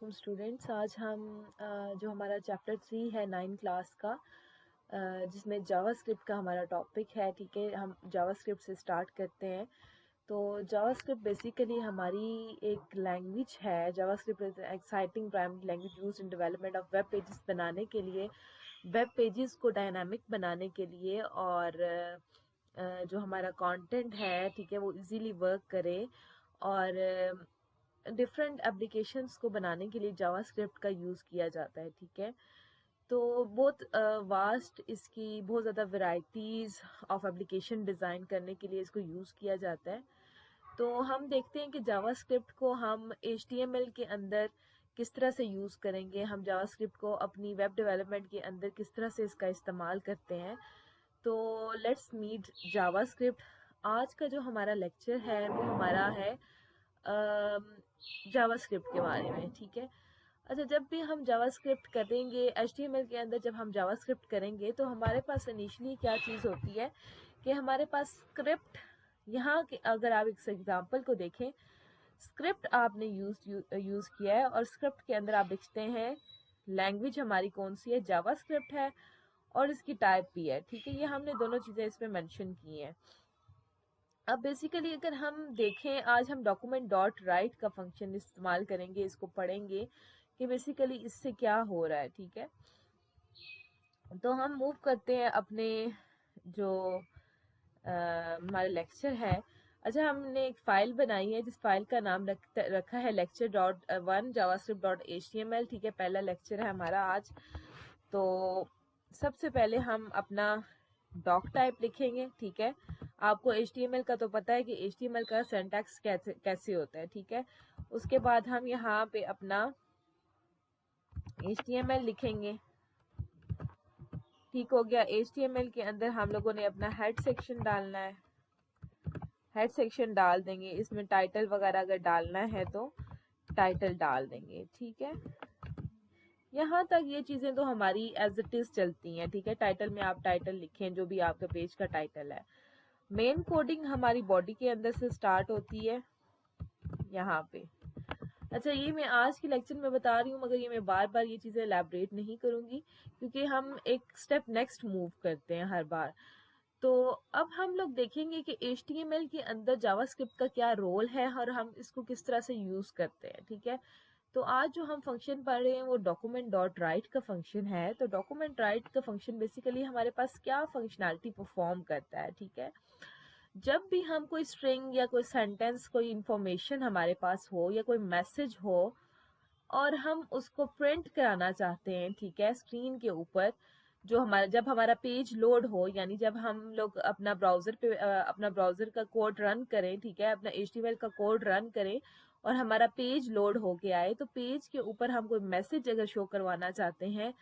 वालेकुम स्टूडेंट्स। आज हम जो हमारा चैप्टर 3 है 9 क्लास का, जिसमें जावास्क्रिप्ट का हमारा टॉपिक है। ठीक है, हम जावास्क्रिप्ट से स्टार्ट करते हैं। तो जावास्क्रिप्ट बेसिकली हमारी एक लैंग्वेज है। JavaScript is exciting primary language used in development of web pages बनाने के लिए, वेब पेजेस को डायनामिक बनाने के लिए, और जो हमारा कंटेंट है, ठीक है, वो इजीली वर्क करे। और डिफरेंट एप्लीकेशंस को बनाने के लिए जावास्क्रिप्ट का यूज़ किया जाता है। ठीक है, तो बहुत वास्ट इसकी बहुत ज़्यादा वैरायटीज़ ऑफ एप्लीकेशन डिज़ाइन करने के लिए इसको यूज़ किया जाता है। तो हम देखते हैं कि जावास्क्रिप्ट को हम HTML के अंदर किस तरह से यूज़ करेंगे, हम जावास्क्रिप्ट को अपनी वेब डेवलपमेंट के अंदर किस तरह से इसका इस्तेमाल करते हैं। तो लेट्स मीट जावास्क्रिप्ट। आज का जो हमारा लेक्चर है वो हमारा है जावास्क्रिप्ट के बारे में। ठीक है, अच्छा, जब भी हम जावास्क्रिप्ट करेंगे HTML के अंदर, जब हम जावास्क्रिप्ट करेंगे तो हमारे पास इनिशियली क्या चीज़ होती है कि हमारे पास स्क्रिप्ट, यहाँ के अगर आप इस एग्जांपल को देखें, स्क्रिप्ट आपने यूज़ किया है और स्क्रिप्ट के अंदर आप लिखते हैं लैंग्वेज हमारी कौन सी है, जावास्क्रिप्ट है, और इसकी टाइप भी है। ठीक है, ये हमने दोनों चीज़ें इसमें मेंशन की हैं। अब बेसिकली अगर हम देखें, आज हम डॉक्यूमेंट डॉट राइट का फंक्शन इस्तेमाल करेंगे, इसको पढ़ेंगे कि बेसिकली इससे क्या हो रहा है। ठीक है, तो हम मूव करते हैं अपने जो हमारा लेक्चर है। अच्छा, हमने एक फ़ाइल बनाई है जिस फाइल का नाम रखा है lecture.1 javascript.html। ठीक है, पहला लेक्चर है हमारा आज। तो सबसे पहले हम अपना डॉक टाइप लिखेंगे। ठीक है, आपको HTML का तो पता है कि HTML का सिंटैक्स कैसे होता है। ठीक है, उसके बाद हम यहाँ पे अपना HTML लिखेंगे। ठीक हो गया, HTML के अंदर हम लोगों ने अपना हेड सेक्शन डालना है, हेड सेक्शन डाल देंगे। इसमें टाइटल वगैरह अगर डालना है तो टाइटल डाल देंगे। ठीक है, यहाँ तक ये चीज़ें तो हमारी एज इट इज़ चलती हैं। ठीक है, टाइटल में आप टाइटल लिखें जो भी आपके पेज का टाइटल है। मेन कोडिंग हमारी बॉडी के अंदर से स्टार्ट होती है यहाँ पे। अच्छा, ये मैं आज के लेक्चर में बता रही हूँ, मगर ये मैं बार बार ये चीज़ें एलैबोरेट नहीं करूँगी क्योंकि हम एक स्टेप नेक्स्ट मूव करते हैं हर बार। तो अब हम लोग देखेंगे कि HTML के अंदर जावास्क्रिप्ट का क्या रोल है और हम इसको किस तरह से यूज़ करते हैं। ठीक है, तो आज जो हम फंक्शन पढ़ रहे हैं वो डॉक्यूमेंट डॉट राइट का फंक्शन है। तो डॉक्यूमेंट राइट का फंक्शन बेसिकली हमारे पास क्या फंक्शनैलिटी परफॉर्म करता है। ठीक है, जब भी हम कोई स्ट्रिंग या कोई सेंटेंस, कोई इंफॉर्मेशन हमारे पास हो या कोई मैसेज हो और हम उसको प्रिंट कराना चाहते हैं, ठीक है, स्क्रीन के ऊपर, जो हमारा जब हमारा पेज लोड हो, यानी जब हम लोग अपना ब्राउज़र पे अपना ब्राउज़र का कोड रन करें, ठीक है, अपना HTML का कोड रन करें और हमारा पेज लोड होके आए, तो पेज के ऊपर हम कोई मैसेज अगर शो करवाना चाहते हैं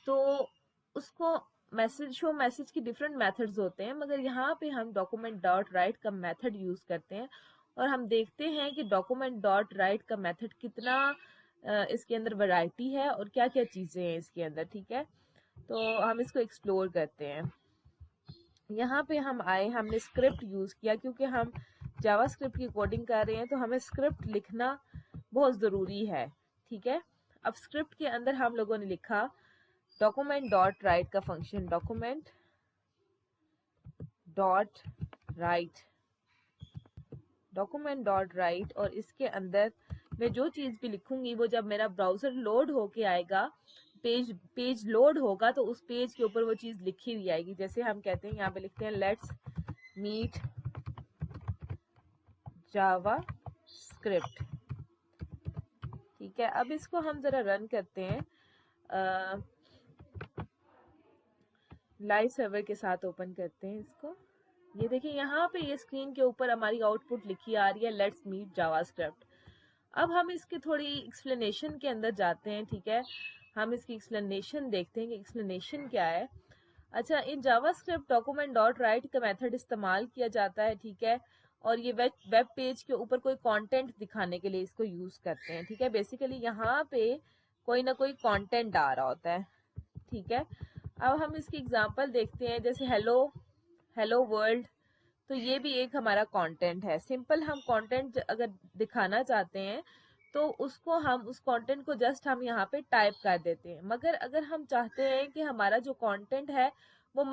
तो उसको मैसेज की डिफरेंट मेथड्स होते हैं, मगर यहाँ पे हम डॉक्यूमेंट डॉट राइट का मेथड यूज़ करते हैं और हम देखते हैं कि डॉक्यूमेंट डॉट राइट का मेथड कितना इसके अंदर वैरायटी है और क्या क्या चीज़ें हैं इसके अंदर। ठीक है, तो हम इसको एक्सप्लोर करते हैं। यहाँ पे हम आए, हमने स्क्रिप्ट यूज़ किया क्योंकि हम जावास्क्रिप्ट की कोडिंग कर रहे हैं, तो हमें स्क्रिप्ट लिखना बहुत ज़रूरी है। ठीक है, अब स्क्रिप्ट के अंदर हम लोगों ने लिखा डॉक्यूमेंट डॉट राइट का function, document dot right, document dot right, और इसके अंदर मैं जो चीज़ भी लिखूंगी वो जब मेरा ब्राउज़र लोड होके आएगा, पेज लोड होगा, तो उस पेज के ऊपर वो चीज़ लिखी हुई आएगी। जैसे हम कहते हैं, यहाँ पे लिखते हैं लेट्स मीट जावा स्क्रिप्ट। ठीक है, अब इसको हम ज़रा रन करते हैं, लाइव सर्वर के साथ ओपन करते हैं इसको। ये देखिए, यहाँ पे ये स्क्रीन के ऊपर हमारी आउटपुट लिखी आ रही है लेट्स मीट जावास्क्रिप्ट। अब हम इसके थोड़ी एक्सप्लेनेशन के अंदर जाते हैं। ठीक है, हम इसकी एक्सप्लेनेशन देखते हैं कि एक्सप्लेनेशन क्या है। अच्छा, in JavaScript document dot right का मेथड इस्तेमाल किया जाता है। ठीक है, और ये वेब पेज के ऊपर कोई कंटेंट दिखाने के लिए इसको यूज़ करते हैं। ठीक है, बेसिकली यहाँ पे कोई ना कोई कंटेंट आ रहा होता है। ठीक है, अब हम इसकी एग्जांपल देखते हैं, जैसे हेलो हेलो वर्ल्ड, तो ये भी एक हमारा कंटेंट है। सिंपल हम कंटेंट अगर दिखाना चाहते हैं तो उसको हम उस कंटेंट को जस्ट हम यहाँ पे टाइप कर देते हैं। मगर अगर हम चाहते हैं कि हमारा जो कंटेंट है वो